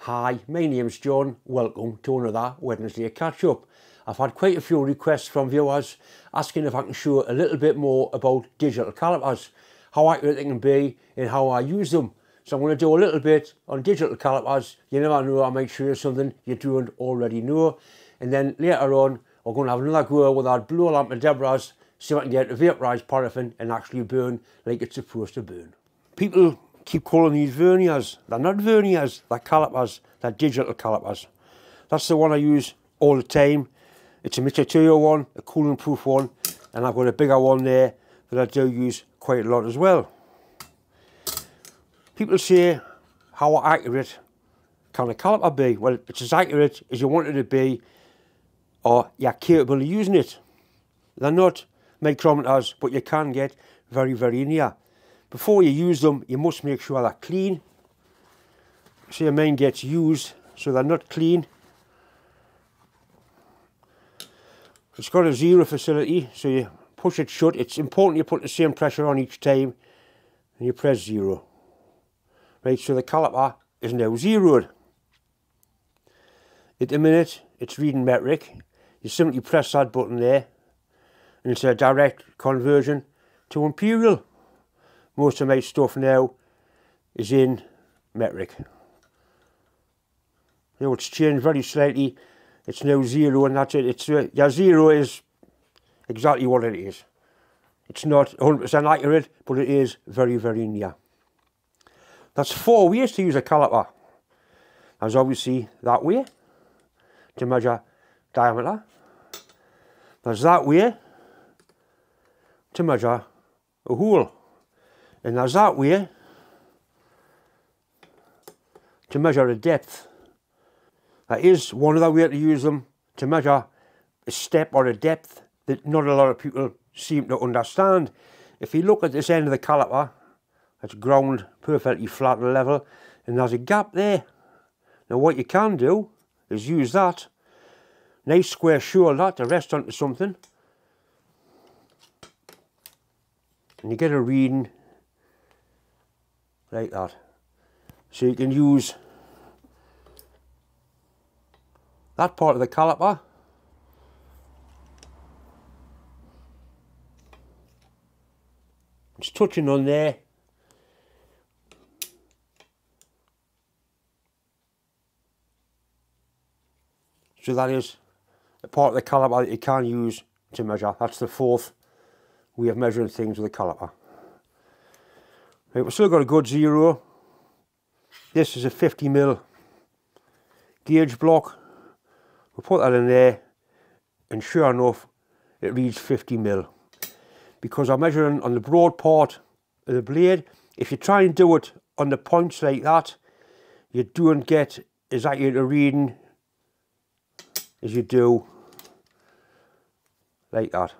Hi, my name's John. Welcome to another Wednesday catch up. I've had quite a few requests from viewers asking if I can show a little bit more about digital calipers, how accurate they can be and how I use them. So I'm going to do a little bit on digital calipers. You never know, I might show you something you don't already know. And then later on, we're going to have another go with our Blowlamp and Debs, so I can get a vaporised paraffin and actually burn like it's supposed to burn. People keep calling these verniers. They're not verniers, they're calipers, they're digital calipers. That's the one I use all the time. It's a Mr. 201, a coolant proof one, and I've got a bigger one there that I do use quite a lot as well. People say, how accurate can a caliper be? Well, it's as accurate as you want it to be, or you're capable of using it. They're not micrometers, but you can get very, very near. Before you use them, you must make sure they're clean. See, mine gets used, so they're not clean. It's got a zero facility, so you push it shut. It's important you put the same pressure on each time, and you press zero. Right, so the caliper is now zeroed. At the minute, it's reading metric. You simply press that button there, and it's a direct conversion to imperial. Most of my stuff now is in metric. You know, it's changed very slightly. It's now zero, and that's it. It's your zero is exactly what it is. It's not 100% accurate, but it is very, very near. That's 4 ways to use a caliper. There's obviously that way to measure diameter. There's that way to measure a hole. And there's that way to measure a depth. There is one other way to use them to measure a step or a depth that not a lot of people seem to understand. If you look at this end of the caliper, it's ground perfectly flat and level, and there's a gap there. Now what you can do is use that nice square shoulder to rest onto something, and you get a reading like that. So you can use that part of the caliper it's touching on there, so that is a part of the caliper that you can use to measure. That's the 4th way of measuring things with a caliper. Right, we've still got a good zero. This is a 50mm gauge block. We'll put that in there, and sure enough, it reads 50mm. Because I'm measuring on the broad part of the blade. If you try and do it on the points like that, you don't get as accurate a reading as you do like that.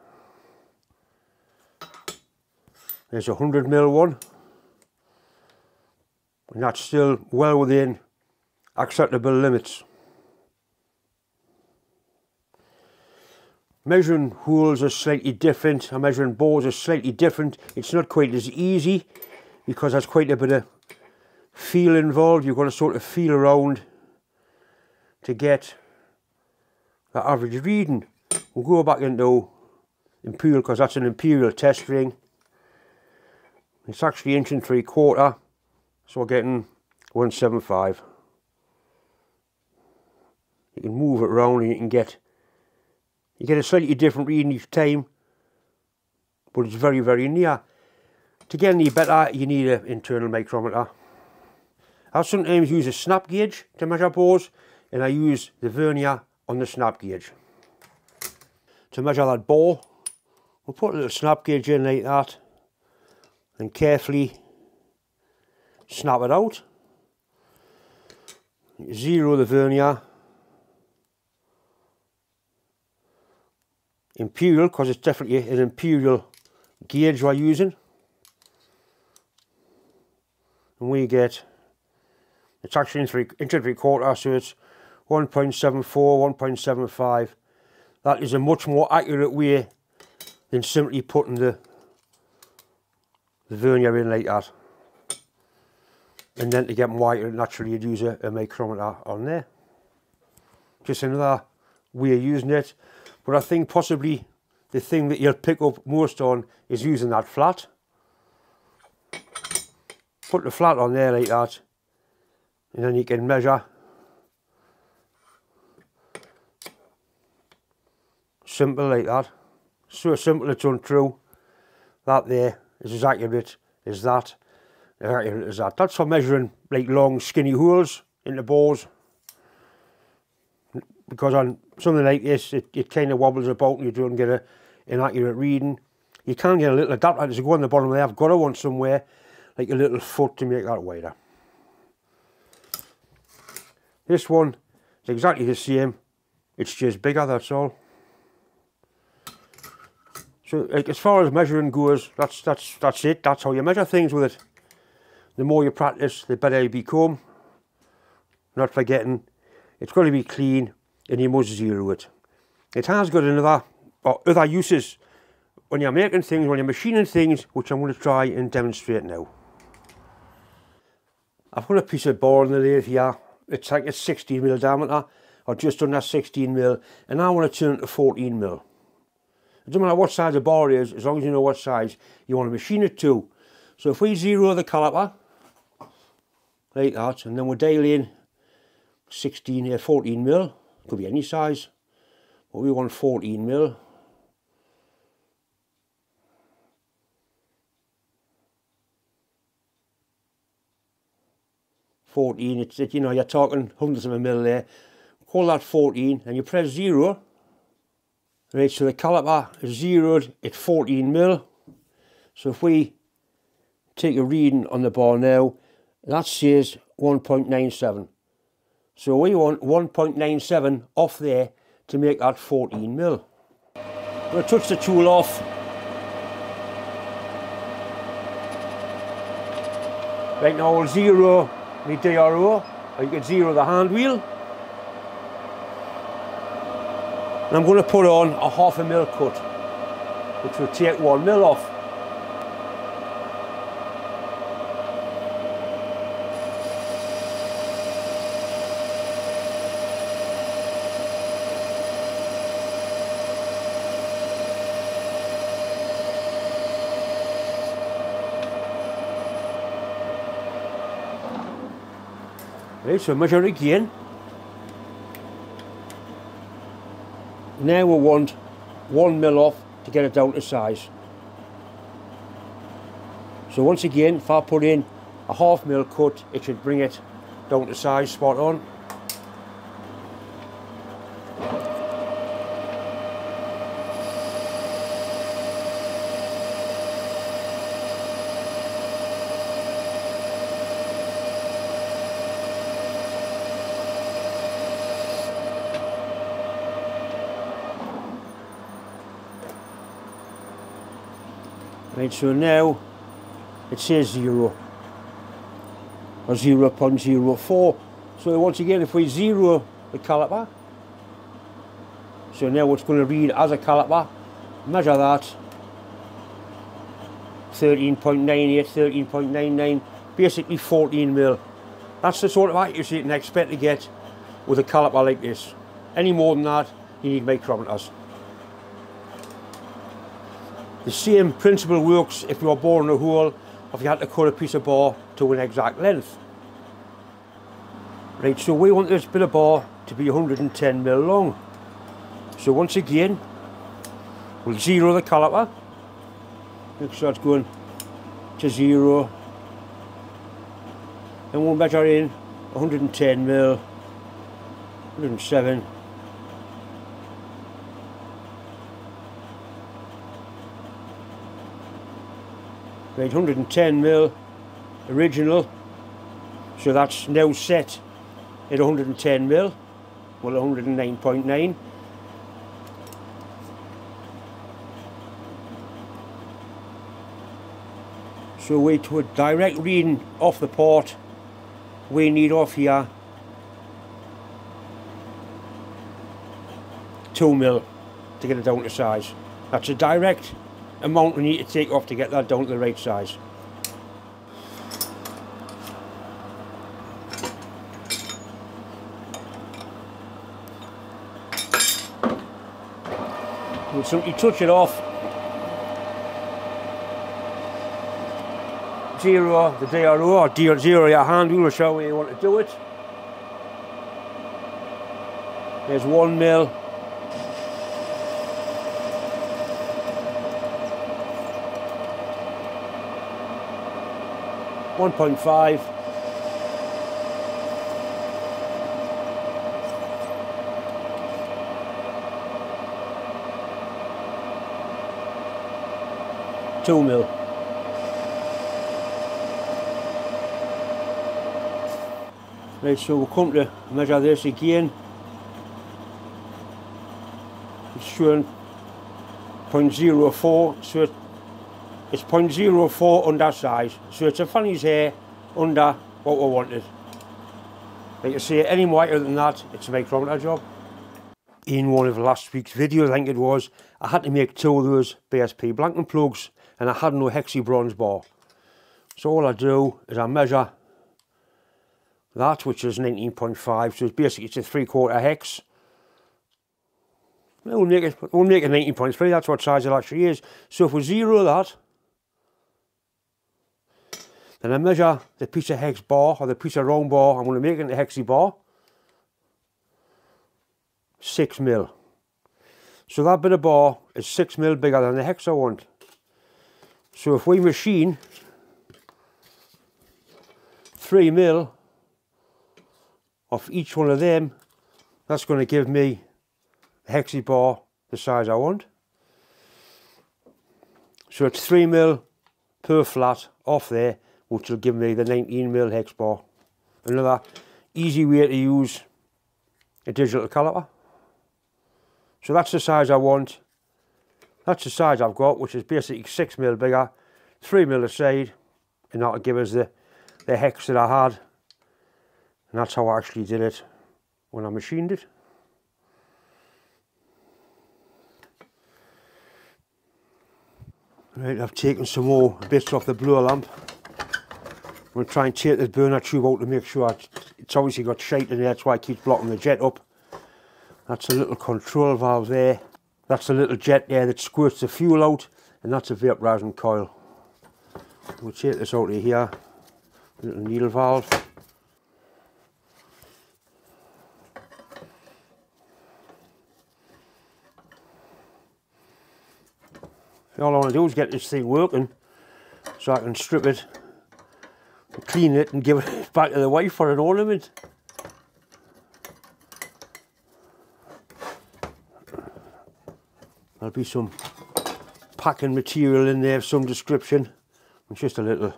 There's a 100mm one. And that's still well within acceptable limits. Measuring holes are slightly different, and measuring bores are slightly different. It's not quite as easy because there's quite a bit of feel involved. You've got to sort of feel around to get the average reading. We'll go back into imperial because that's an imperial test ring. It's actually 1 3/4. So we're getting 175. You can move it around and you get a slightly different reading each time, but it's very, very near. To get any better, you need an internal micrometer. I sometimes use a snap gauge to measure bores, and I use the vernier on the snap gauge. To measure that bore, we'll put a little snap gauge in like that, and carefully snap it out. Zero the vernier. Imperial, because it's definitely an imperial gauge we're using. And we get, it's actually 1 3/4, so it's 1.74, 1.75. That is a much more accurate way than simply putting the vernier in like that. And then to get them whiter, naturally you'd use a micrometer on there. Just another way of using it. But I think possibly the thing that you'll pick up most on is using that flat. Put the flat on there like that, and then you can measure. Simple like that. So simple it's untrue. That there is as accurate as that. As accurate as that. That's for measuring like long skinny holes in the bores. Because on something like this, it kind of wobbles about and you don't get an accurate reading. You can get a little adapter to go on the bottom there. I've got a one somewhere, like a little foot to make that wider. This one is exactly the same. It's just bigger, that's all. So like, as far as measuring goes, that's it. That's how you measure things with it. The more you practice, the better you become. Not forgetting, it's got to be clean and you must zero it. It has got other uses when you're making things, when you're machining things, which I'm going to try and demonstrate now. I've got a piece of bore on the lathe here. It's like a 16mm diameter, or just under 16mm, and I want to turn it to 14mm. It doesn't matter what size the bore is, as long as you know what size you want to machine it to. So if we zero the caliper, like that, and then we dial in 14mm, could be any size, but we want 14mm. It's, you know, you're talking hundreds of a mil there. Call that 14 and you press 0. Right, so the caliper is zeroed at 14mm. So if we take a reading on the bar now, that says 1.97. So we want 1.97 off there to make that 14mm. I'm going to touch the tool off. Right now I'll zero my DRO, or you can zero the hand wheel. And I'm going to put on a 1/2 mil cut, which will take 1 mil off. Right, so measure again. Now we want 1 mil off to get it down to size. So once again, if I put in a 1/2 mil cut, it should bring it down to size, spot on. Right, so now it says 0 or 0.04. So once again, if we zero the caliper, so now it's going to read as a caliper, measure that, 13.98, 13.99, basically 14mm. That's the sort of accuracy you can expect to get with a caliper like this. Any more than that, you need micrometers. The same principle works if you're boring a hole, or if you had to cut a piece of bar to an exact length. Right, so we want this bit of bar to be 110mm long. So once again, we'll zero the caliper. Make sure it's going to 0. And we'll measure in 110mm, 107. Right, 110mm original, so that's now set at 110mm, well 109.9. So we to a direct reading off the port, we need off here 2mm to get it down to size. That's a direct amount we need to take off to get that down to the right size. We'll simply touch it off. Zero the DRO or zero your hand wheel will show where you want to do it. There's 1 mil. .5. $2 mil. Right, so we'll come to measure this again. It's showing 0.04, so it's 0.04 under size, so it's a fanny's hair under what we wanted. Like I say, any whiter than that, it's a micrometer job. In one of last week's videos, I think it was, I had to make 2 of those BSP blanking plugs, and I had no hexy bronze bar. So all I do is I measure that, which is 19.5, so it's basically it's a 3/4 hex. We'll make it 19.3, that's what size it actually is. So if we zero that, then I measure the piece of hex bar, or the piece of round bar I'm going to make into hexy bar. 6 mil. So that bit of bar is 6 mil bigger than the hex I want. So if we machine 3 mil off each one of them, that's going to give me a hexy bar the size I want. So it's 3 mil per flat off there, which will give me the 19 mil hex bar. Another easy way to use a digital caliper. So that's the size I want. That's the size I've got, which is basically 6 mil bigger, 3 mil aside, and that'll give us the hex that I had. And that's how I actually did it when I machined it. Right, I've taken some more bits off the Blowlamp. I'm going to try and take the burner tube out to make sure it's obviously got shite in there, that's why it keeps blocking the jet up. That's a little control valve there. That's a little jet there that squirts the fuel out, and that's a vaporising coil. We'll take this out of here, little needle valve. All I want to do is get this thing working so I can strip it, clean it and give it back to the wife for an ornament. There'll be some packing material in there of some description. It's just a little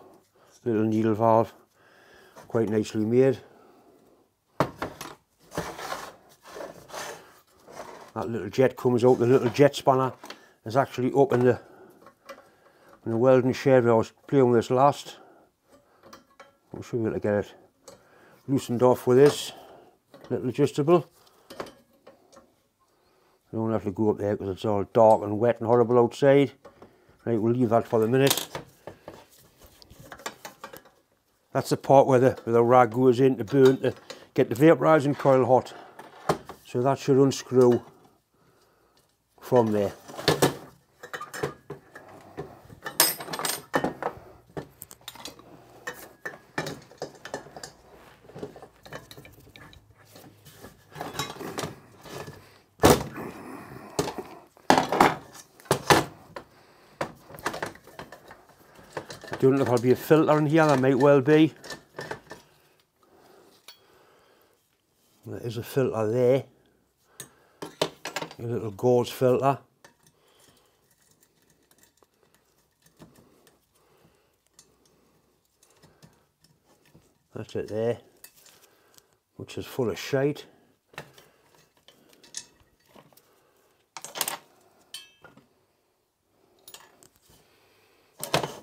needle valve, quite nicely made. That little jet comes out, the little jet spanner is actually up in the welding shed where I was playing with this last. I should be able to get it loosened off with this little adjustable. I don't have to go up there because it's all dark and wet and horrible outside. Right, we'll leave that for the minute. That's the part where the rag goes in to burn, to get the vaporising coil hot. So that should unscrew from there. I don't know if there'll be a filter in here, there might well be. There is a filter there, a little gauze filter. That's it there, which is full of shite.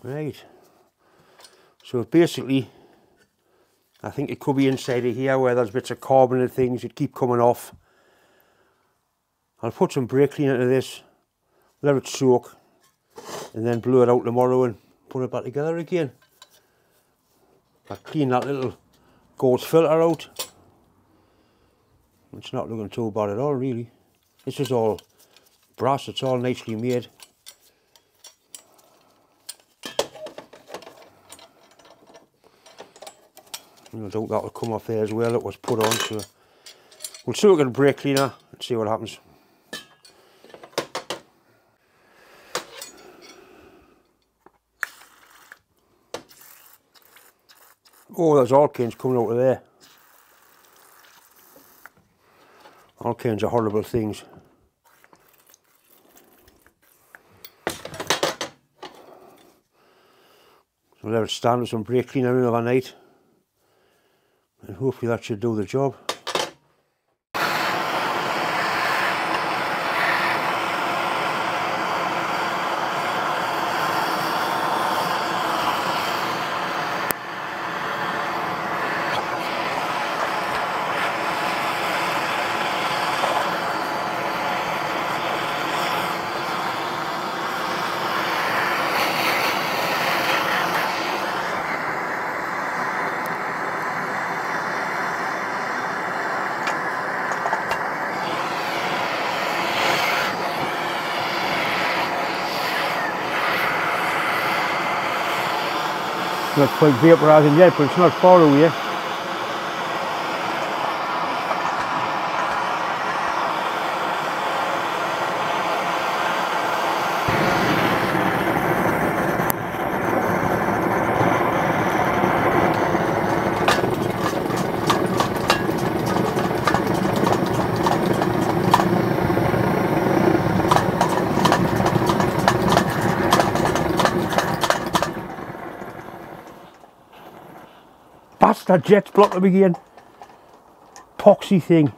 Right. So basically, I think it could be inside of here where there's bits of carbon and things that keep coming off. I'll put some brake cleaner into this, let it soak, and then blow it out tomorrow and put it back together again. I'll clean that little gauze filter out. It's not looking too bad at all really. This is all brass, it's all nicely made. I doubt that'll come off there as well, it was put on, so we'll still get a brake cleaner and see what happens. Oh, there's alkanes coming out of there. Alkanes are horrible things. So let it stand with some brake cleaner in overnight, and hopefully that should do the job. Not quite vaporising yet, but it's not far away. Bastard jet's blocked them again. Poxy thing.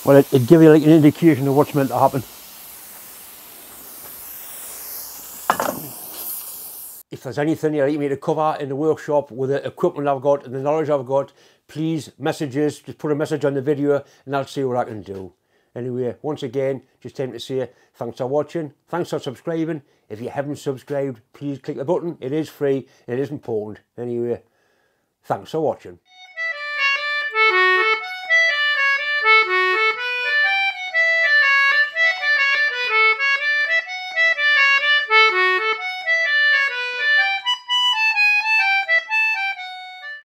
Well, it'd give you like an indication of what's meant to happen. If there's anything you'd like me to cover in the workshop with the equipment I've got and the knowledge I've got, please messages, just put a message on the video and I'll see what I can do. Anyway, once again, just time to say thanks for watching, thanks for subscribing. If you haven't subscribed, please click the button. It is free, it is important. Anyway, thanks for watching.